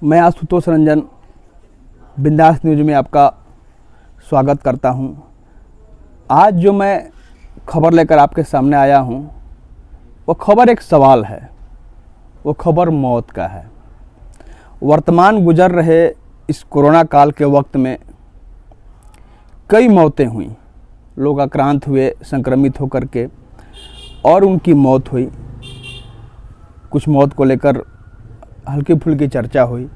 मैं आशुतोष रंजन बिंदास न्यूज में आपका स्वागत करता हूं। आज जो मैं खबर लेकर आपके सामने आया हूं, वो खबर एक सवाल है, वो खबर मौत का है। वर्तमान गुजर रहे इस कोरोना काल के वक्त में कई मौतें हुई, लोग आक्रांत हुए संक्रमित होकर के और उनकी मौत हुई। कुछ मौत को लेकर हल्की फुल्की चर्चा हुई,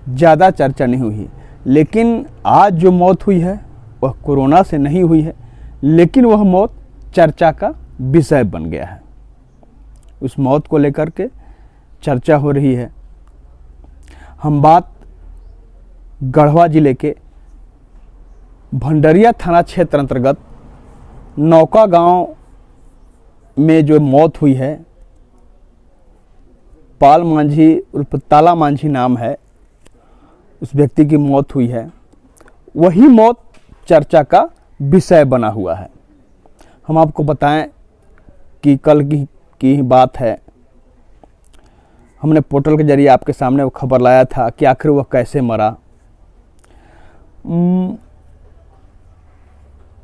ज़्यादा चर्चा नहीं हुई। लेकिन आज जो मौत हुई है वह कोरोना से नहीं हुई है, लेकिन वह मौत चर्चा का विषय बन गया है। उस मौत को लेकर के चर्चा हो रही है। हम बात गढ़वा जिले के भंडरिया थाना क्षेत्र अंतर्गत नौका गांव में जो मौत हुई है, पाल मांझी उर्फ ताला मांझी नाम है, उस व्यक्ति की मौत हुई है। वही मौत चर्चा का विषय बना हुआ है। हम आपको बताएं कि कल की ही बात है, हमने पोर्टल के जरिए आपके सामने वो खबर लाया था कि आखिर वह कैसे मरा।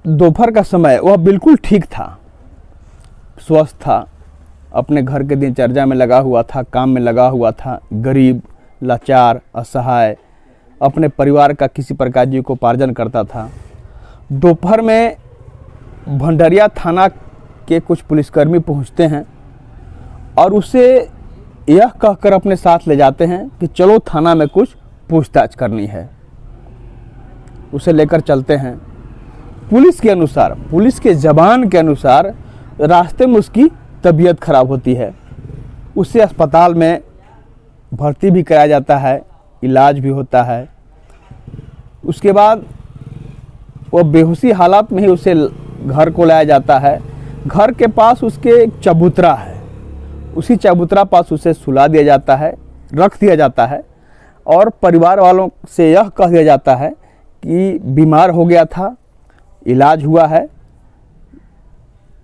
दोपहर का समय वह बिल्कुल ठीक था, स्वस्थ था, अपने घर के दिनचर्या में लगा हुआ था, काम में लगा हुआ था। गरीब, लाचार, असहाय, अपने परिवार का किसी प्रकार जीविकोपार्जन करता था। दोपहर में भंडरिया थाना के कुछ पुलिसकर्मी पहुंचते हैं और उसे यह कहकर अपने साथ ले जाते हैं कि चलो थाना में कुछ पूछताछ करनी है। उसे लेकर चलते हैं। पुलिस के अनुसार, पुलिस के जबान के अनुसार रास्ते में उसकी तबीयत खराब होती है। उसे अस्पताल में भर्ती भी कराया जाता है, इलाज भी होता है। उसके बाद वह बेहोशी हालत में ही उसे घर को लाया जाता है। घर के पास उसके एक चबूतरा है, उसी चबूतरा पास उसे सुला दिया जाता है, रख दिया जाता है और परिवार वालों से यह कह दिया जाता है कि बीमार हो गया था, इलाज हुआ है,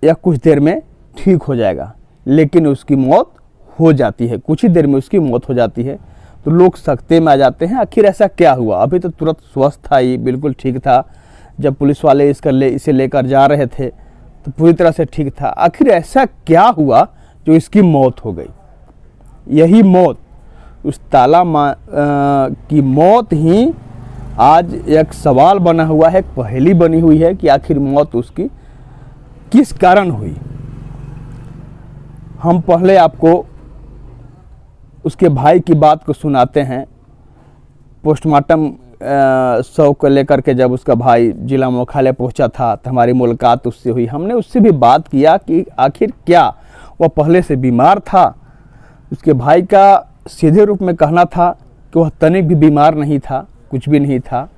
यह कुछ देर में ठीक हो जाएगा। लेकिन उसकी मौत हो जाती है, कुछ ही देर में उसकी मौत हो जाती है। तो लोग सकते में आ जाते हैं, आखिर ऐसा क्या हुआ? अभी तो तुरंत स्वस्थ था, ये बिल्कुल ठीक था। जब पुलिस वाले इसे लेकर जा रहे थे तो पूरी तरह से ठीक था। आखिर ऐसा क्या हुआ जो इसकी मौत हो गई? यही मौत, उस ताला की मौत ही आज एक सवाल बना हुआ है, एक पहेली बनी हुई है कि आखिर मौत उसकी किस कारण हुई। हम पहले आपको उसके भाई की बात को सुनाते हैं। पोस्टमार्टम शव को लेकर के जब उसका भाई जिला मुख्यालय पहुंचा था तो हमारी मुलाकात उससे हुई। हमने उससे भी बात किया कि आखिर क्या वह पहले से बीमार था। उसके भाई का सीधे रूप में कहना था कि वह तनिक भी बीमार नहीं था, कुछ भी नहीं था।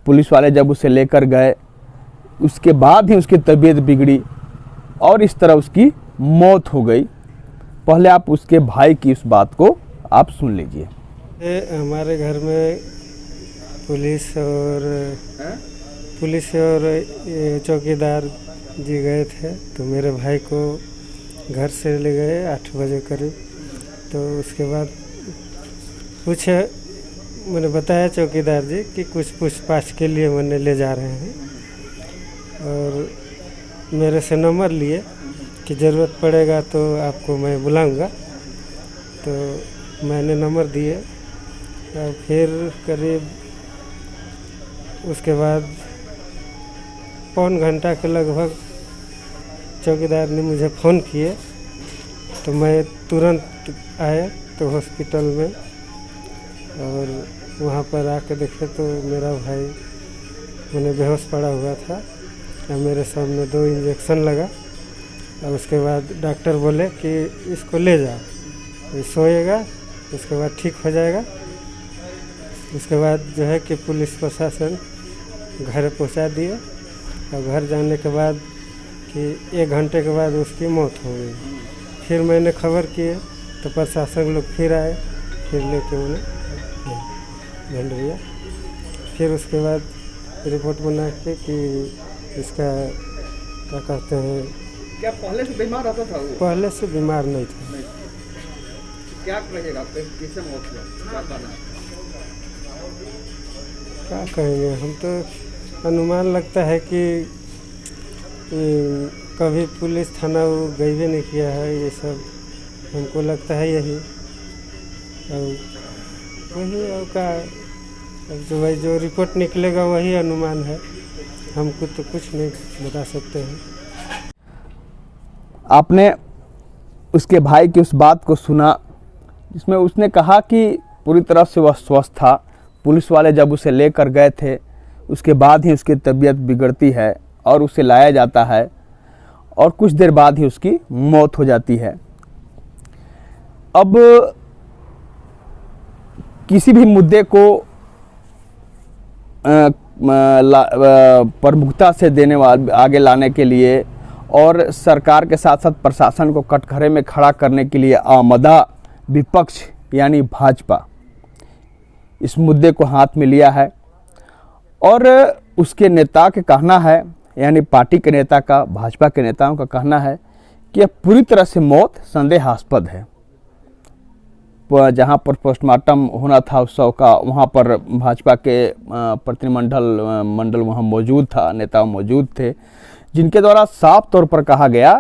पुलिस वाले जब उसे लेकर गए, उसके बाद ही उसकी तबीयत बिगड़ी और इस तरह उसकी मौत हो गई। पहले आप उसके भाई की उस बात को आप सुन लीजिए। हमारे घर में पुलिस और चौकीदार जी गए थे, तो मेरे भाई को घर से ले गए 8 बजे करीब। तो उसके बाद मैंने बताया चौकीदार जी कि कुछ पूछताछ के लिए मैंने ले जा रहे हैं, और मेरे से नंबर लिए कि ज़रूरत पड़ेगा तो आपको मैं बुलाऊंगा। तो मैंने नंबर दिए और फिर करीब उसके बाद पौन घंटा के लगभग चौकीदार ने मुझे फ़ोन किए, तो मैं तुरंत आए तो हॉस्पिटल में, और वहाँ पर आके देखे तो मेरा भाई मैंने बेहोश पड़ा हुआ था और मेरे सामने 2 इंजेक्शन लगा। और उसके बाद डॉक्टर बोले कि इसको ले जाओ, ये सोएगा, उसके बाद ठीक हो जाएगा। उसके बाद जो है कि पुलिस प्रशासन घर पहुंचा दिए, और घर जाने के बाद कि 1 घंटे के बाद उसकी मौत हो गई। फिर मैंने खबर किए तो प्रशासन लोग फिर आए, फिर लेके उन्हें भंडरिया। फिर उसके बाद रिपोर्ट बना के कि इसका क्या कहते हैं, क्या पहले से बीमार रहता था वो? पहले से बीमार नहीं था। क्या कहिएगा, कैसे मौत हुआ, क्या कहना है? क्या कहेंगे, हम तो अनुमान लगता है कि कभी पुलिस थाना वो गई भी नहीं किया है, ये सब हमको लगता है यही। और वही और का अब जो भाई जो रिपोर्ट निकलेगा वही अनुमान है, हमको तो कुछ नहीं बता सकते हैं। आपने उसके भाई की उस बात को सुना जिसमें उसने कहा कि पूरी तरह से वह स्वस्थ था। पुलिस वाले जब उसे लेकर गए थे उसके बाद ही उसकी तबीयत बिगड़ती है और उसे लाया जाता है और कुछ देर बाद ही उसकी मौत हो जाती है। अब किसी भी मुद्दे को प्रमुखता से देने वाले आगे लाने के लिए और सरकार के साथ साथ प्रशासन को कटघरे में खड़ा करने के लिए आमदा विपक्ष यानी भाजपा इस मुद्दे को हाथ में लिया है और उसके नेता के कहना है, यानी पार्टी के नेता का, भाजपा के नेताओं का कहना है कि यह पूरी तरह से मौत संदेहास्पद है। जहां पर पोस्टमार्टम होना था उत्सव का, वहां पर भाजपा के प्रतिनिधिमंडल वहां मौजूद था, नेता मौजूद थे, जिनके द्वारा साफ तौर पर कहा गया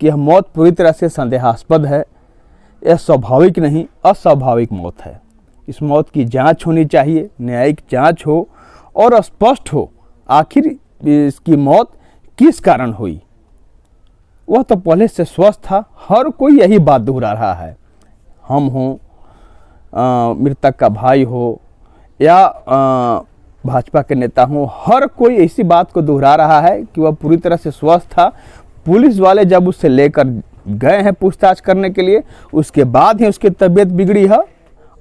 कि यह मौत पूरी तरह से संदेहास्पद है, यह स्वाभाविक नहीं अस्वाभाविक मौत है। इस मौत की जांच होनी चाहिए, न्यायिक जांच हो और स्पष्ट हो आखिर इसकी मौत किस कारण हुई। वह तो पहले से स्वस्थ था, हर कोई यही बात दोहरा रहा है। हम हों, मृतक का भाई हो या भाजपा के नेता हों, हर कोई ऐसी बात को दोहरा रहा है कि वह पूरी तरह से स्वस्थ था। पुलिस वाले जब उससे लेकर गए हैं पूछताछ करने के लिए, उसके बाद ही उसकी तबीयत बिगड़ी है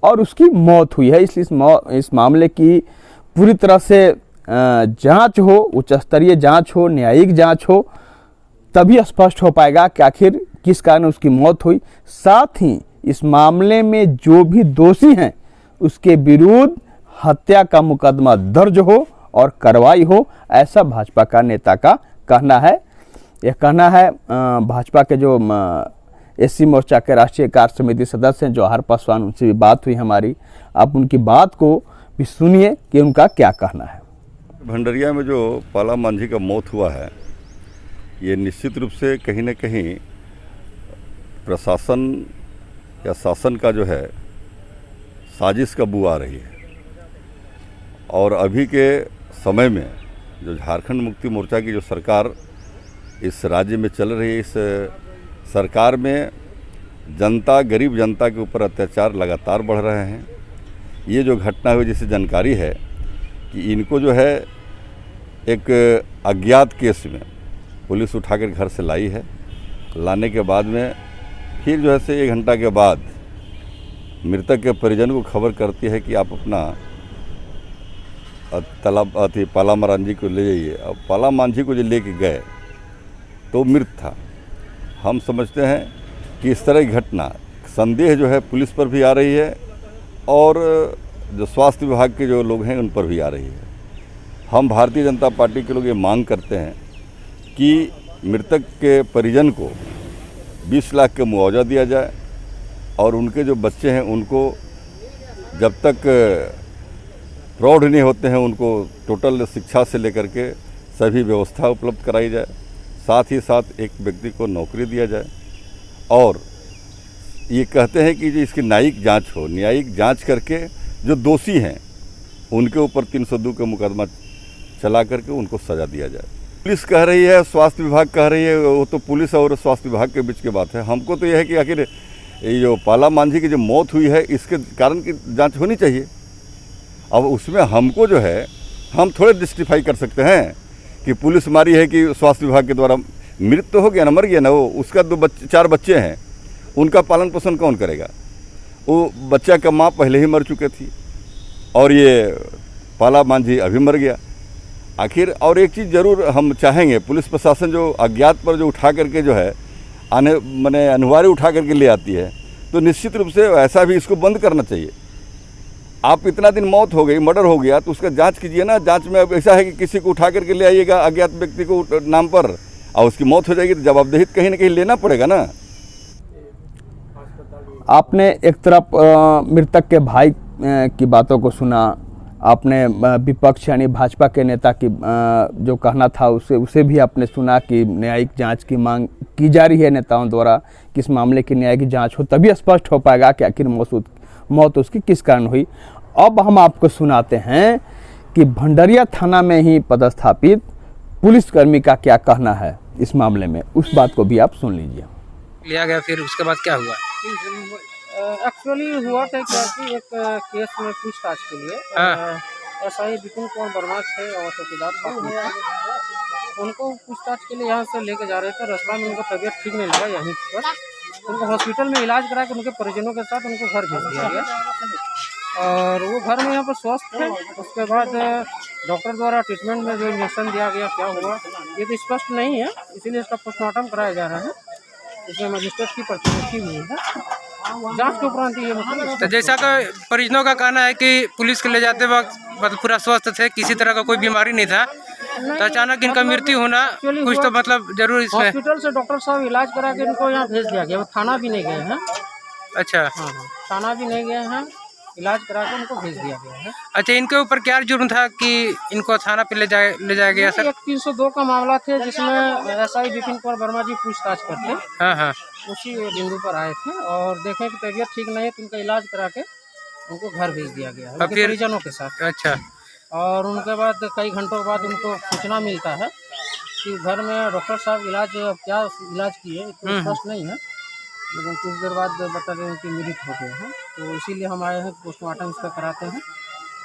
और उसकी मौत हुई है। इसलिए इस मामले की पूरी तरह से जांच हो, उच्च स्तरीय जांच हो, न्यायिक जांच हो, तभी स्पष्ट हो पाएगा कि आखिर किस कारण उसकी मौत हुई। साथ ही इस मामले में जो भी दोषी हैं उसके विरुद्ध हत्या का मुकदमा दर्ज हो और कार्रवाई हो, ऐसा भाजपा का नेता का कहना है। यह कहना है भाजपा के जो एससी मोर्चा के राष्ट्रीय कार्य समिति सदस्य हैं जवाहर पासवान, उनसे भी बात हुई हमारी। आप उनकी बात को भी सुनिए कि उनका क्या कहना है। भंडरिया में जो पाला मांझी का मौत हुआ है, ये निश्चित रूप से कहीं न कहीं प्रशासन या शासन का जो है साजिश का बू आ रही है। और अभी के समय में जो झारखंड मुक्ति मोर्चा की जो सरकार इस राज्य में चल रही है, इस सरकार में जनता, गरीब जनता के ऊपर अत्याचार लगातार बढ़ रहे हैं। ये जो घटना हुई जिससे जानकारी है कि इनको जो है एक अज्ञात केस में पुलिस उठाकर घर से लाई है। लाने के बाद में फिर जो है से 1 घंटा के बाद मृतक के परिजन को खबर करती है कि आप अपना पाला मांझी को ले जाइए। अब पाला मांझी को जो लेके गए तो मृत था। हम समझते हैं कि इस तरह की घटना संदेह जो है पुलिस पर भी आ रही है और जो स्वास्थ्य विभाग के जो लोग हैं उन पर भी आ रही है। हम भारतीय जनता पार्टी के लोग ये मांग करते हैं कि मृतक के परिजन को 20 लाख का मुआवजा दिया जाए और उनके जो बच्चे हैं उनको जब तक प्रौढ़ नहीं होते हैं उनको टोटल शिक्षा से लेकर के सभी व्यवस्था उपलब्ध कराई जाए। साथ ही साथ एक व्यक्ति को नौकरी दिया जाए और ये कहते हैं कि जो इसकी न्यायिक जांच हो, न्यायिक जांच करके जो दोषी हैं उनके ऊपर 302 का मुकदमा चला करके उनको सज़ा दिया जाए। पुलिस कह रही है, स्वास्थ्य विभाग कह रही है, वो तो पुलिस और स्वास्थ्य विभाग के बीच की बात है। हमको तो यह है कि आखिर ये जो पाला मांझी की जो मौत हुई है इसके कारण की जांच होनी चाहिए। अब उसमें हमको जो है हम थोड़े जस्टिफाई कर सकते हैं कि पुलिस मारी है कि स्वास्थ्य विभाग के द्वारा। मृत तो हो गया ना, मर गया ना वो, उसका 4 बच्चे हैं, उनका पालन पोषण कौन करेगा? वो बच्चा का माँ पहले ही मर चुकी थी और ये पाला मांझी अभी मर गया। आखिर और एक चीज़ ज़रूर हम चाहेंगे, पुलिस प्रशासन जो अज्ञात पर जो उठा करके जो है अनिवार्य उठा करके ले आती है, तो निश्चित रूप से ऐसा भी इसको बंद करना चाहिए। आप इतना दिन मौत हो गई, मर्डर हो गया, तो उसका जांच कीजिए ना। जांच में अब ऐसा है कि किसी को उठा करके ले आइएगा अज्ञात व्यक्ति को नाम पर, और उसकी मौत हो जाएगी तो जवाबदेही कहीं ना कहीं लेना पड़ेगा ना। आपने एक तरफ मृतक के भाई की बातों को सुना, आपने विपक्ष यानी भाजपा के नेता की जो कहना था उसे भी आपने सुना कि न्यायिक जांच की मांग की जा रही है नेताओं द्वारा कि इस मामले की न्यायिक जांच हो, तभी स्पष्ट हो पाएगा कि आखिर मौत उसकी किस कारण हुई। अब हम आपको सुनाते हैं कि भंडरिया थाना में ही पदस्थापित पुलिसकर्मी का क्या कहना है इस मामले में, उस बात को भी आप सुन लीजिए। लिया गया, फिर उसके बाद क्या हुआ? एक्चुअली हुआ था क्या कि एक केस में पूछताछ के लिए एसआई विपिन कुमार वर्मा थे और चौकीदार साथ में थे। उनको पूछताछ के लिए यहाँ से लेके जा रहे थे। रास्ता में उनको तबीयत ठीक नहीं लगा, यहीं पर उनको हॉस्पिटल में इलाज करा के उनके परिजनों के साथ उनको घर भेज दिया गया और वो घर में यहाँ पर स्वस्थ थे। उसके बाद डॉक्टर द्वारा ट्रीटमेंट में जो इंजेक्शन दिया गया क्या हुआ ये तो स्पष्ट नहीं है, इसीलिए इसका पोस्टमार्टम कराया जा रहा है। इसमें मजिस्ट्रेट की प्रतिनिधि हुई है, जांच के उपरांत ये मतलब। तो जैसा कि परिजनों का कहना है कि पुलिस के ले जाते वक्त पूरा स्वस्थ थे, किसी तरह का कोई बीमारी नहीं था, तो अचानक इनका मृत्यु होना कुछ तो मतलब जरूर इसमें। हॉस्पिटल से डॉक्टर साहब इलाज करा के इनको यहाँ भेज दिया गया, वो थाना भी नहीं गए हैं। अच्छा, हाँ, थाना भी नहीं गए हैं, इलाज करा के उनको भेज दिया गया है। अच्छा, इनके ऊपर क्या जुर्म था कि इनको थाना पे ले जाया गया सर? एक 302 का मामला थे जिसमें एसआई विपिन कुमार वर्मा जी पूछताछ करते, हाँ हाँ, उसी बिंदु पर आए थे और देखें कि तबीयत ठीक नहीं है तो उनका इलाज करा के उनको घर भेज दिया गया है उनके परिजनों के साथ। अच्छा, और उनके बाद कई घंटों बाद उनको सूचना मिलता है कि घर में डॉक्टर साहब इलाज क्या इलाज किए इतना स्पष्ट नहीं है, लेकिन कुछ देर बाद बता रहे हैं कि मृत हो गए हैं। तो इसीलिए हम आए हैं, पोस्टमार्टम इसका कराते हैं,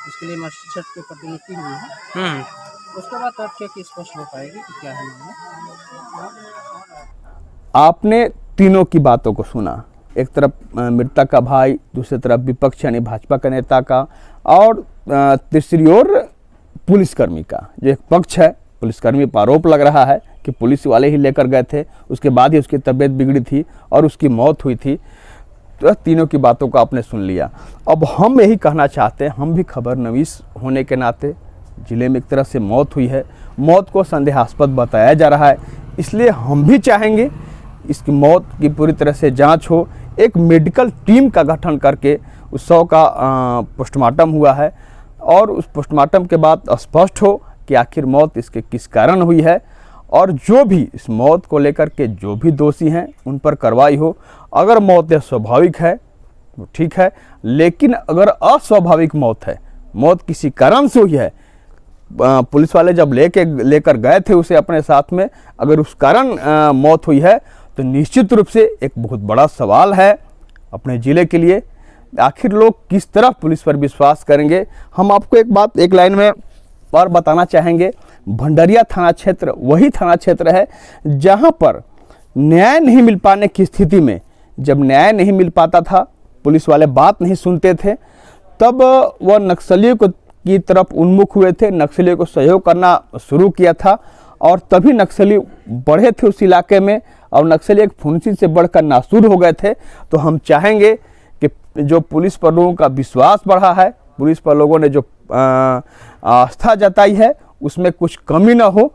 इसके लिए मजिस्ट्रेट की प्रतिनिधि हुई है। उसके बाद तथ्य की स्पष्ट हो पाएगी कि क्या है मामला। आपने तीनों की बातों को सुना, एक तरफ मृतक का भाई, दूसरी तरफ विपक्ष यानी भाजपा का नेता का, और तीसरी ओर पुलिसकर्मी का जो एक पक्ष है। पुलिसकर्मी पर आरोप लग रहा है कि पुलिस वाले ही लेकर गए थे, उसके बाद ही उसकी तबीयत बिगड़ी थी और उसकी मौत हुई थी। तो तीनों की बातों को आपने सुन लिया। अब हम यही कहना चाहते हैं, हम भी खबर नवीस होने के नाते, जिले में एक तरह से मौत हुई है, मौत को संदेहास्पद बताया जा रहा है, इसलिए हम भी चाहेंगे इसकी मौत की पूरी तरह से जांच हो। एक मेडिकल टीम का गठन करके उस शव का पोस्टमार्टम हुआ है और उस पोस्टमार्टम के बाद स्पष्ट हो कि आखिर मौत इसके किस कारण हुई है, और जो भी इस मौत को लेकर के जो भी दोषी हैं उन पर कार्रवाई हो। अगर मौत स्वाभाविक है तो ठीक है, लेकिन अगर अस्वाभाविक मौत है, मौत किसी कारण से हुई है, पुलिस वाले जब लेकर गए थे उसे अपने साथ में, अगर उस कारण मौत हुई है तो निश्चित रूप से एक बहुत बड़ा सवाल है अपने ज़िले के लिए। आखिर लोग किस तरह पुलिस पर विश्वास करेंगे। हम आपको एक बात एक लाइन में और बताना चाहेंगे, भंडरिया थाना क्षेत्र वही थाना क्षेत्र है जहां पर न्याय नहीं मिल पाने की स्थिति में, जब न्याय नहीं मिल पाता था, पुलिस वाले बात नहीं सुनते थे, तब वह नक्सलियों की तरफ उन्मुख हुए थे, नक्सलियों को सहयोग करना शुरू किया था और तभी नक्सली बढ़े थे उस इलाके में और नक्सली एक फुंसी से बढ़कर नासूर हो गए थे। तो हम चाहेंगे कि जो पुलिस पर लोगों का विश्वास बढ़ा है, पुलिस पर लोगों ने जो आस्था जताई है, उसमें कुछ कमी ना हो।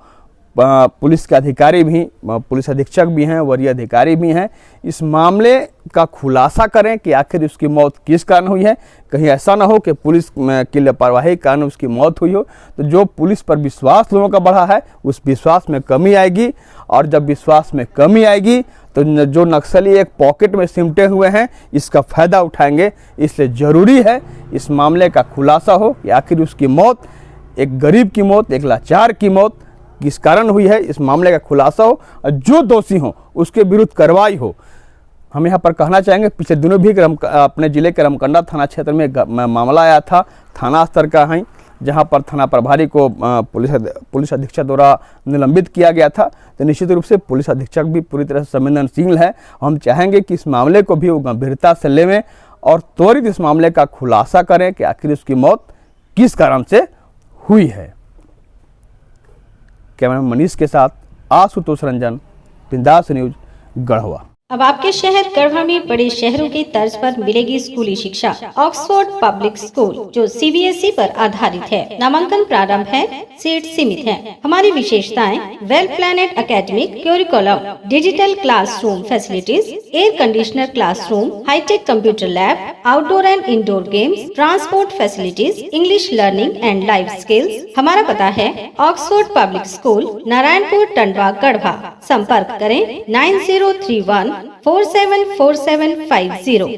पुलिस के अधिकारी भी, पुलिस अधीक्षक भी हैं, वरीय अधिकारी भी हैं, इस मामले का खुलासा करें कि आखिर उसकी मौत किस कारण हुई है। कहीं ऐसा ना हो कि पुलिस की लापरवाही के कारण उसकी मौत हुई हो। तो जो पुलिस पर विश्वास लोगों का बढ़ा है, उस विश्वास में कमी आएगी, और जब विश्वास में कमी आएगी तो जो नक्सली एक पॉकेट में सिमटे हुए हैं, इसका फ़ायदा उठाएंगे। इसलिए ज़रूरी है इस मामले का खुलासा हो कि आखिर उसकी मौत, एक गरीब की मौत, एक लाचार की मौत किस कारण हुई है, इस मामले का खुलासा हो और जो दोषी हो उसके विरुद्ध कार्रवाई हो। हम यहाँ पर कहना चाहेंगे, पिछले दिनों भी अपने ज़िले के रमकंडा थाना क्षेत्र में मामला आया था, थाना स्तर का है, जहाँ पर थाना प्रभारी को पुलिस अधीक्षक द्वारा निलंबित किया गया था। तो निश्चित रूप से पुलिस अधीक्षक भी पूरी तरह से संवेदनशील है। हम चाहेंगे कि इस मामले को भी वो गंभीरता से लेवें और त्वरित इस मामले का खुलासा करें कि आखिर उसकी मौत किस कारण से हुई है। कैमरामैन मनीष के साथ आशुतोष रंजन, बिंदास न्यूज, गढ़वा। अब आपके शहर गढ़वा में बड़े शहरों की तर्ज पर मिलेगी स्कूली शिक्षा। ऑक्सफोर्ड पब्लिक स्कूल जो CBSE पर आधारित है। नामांकन प्रारंभ है, सीट सीमित है। हमारी विशेषताएं well planned academic curriculum, digital classroom facilities, air conditioner classroom, high tech computer lab, outdoor and indoor games, transport facilities, English learning and life skills. हमारा पता है Oxford public school, Narayanpur, Tandwa, Garhwa. संपर्क करें 9031 474750।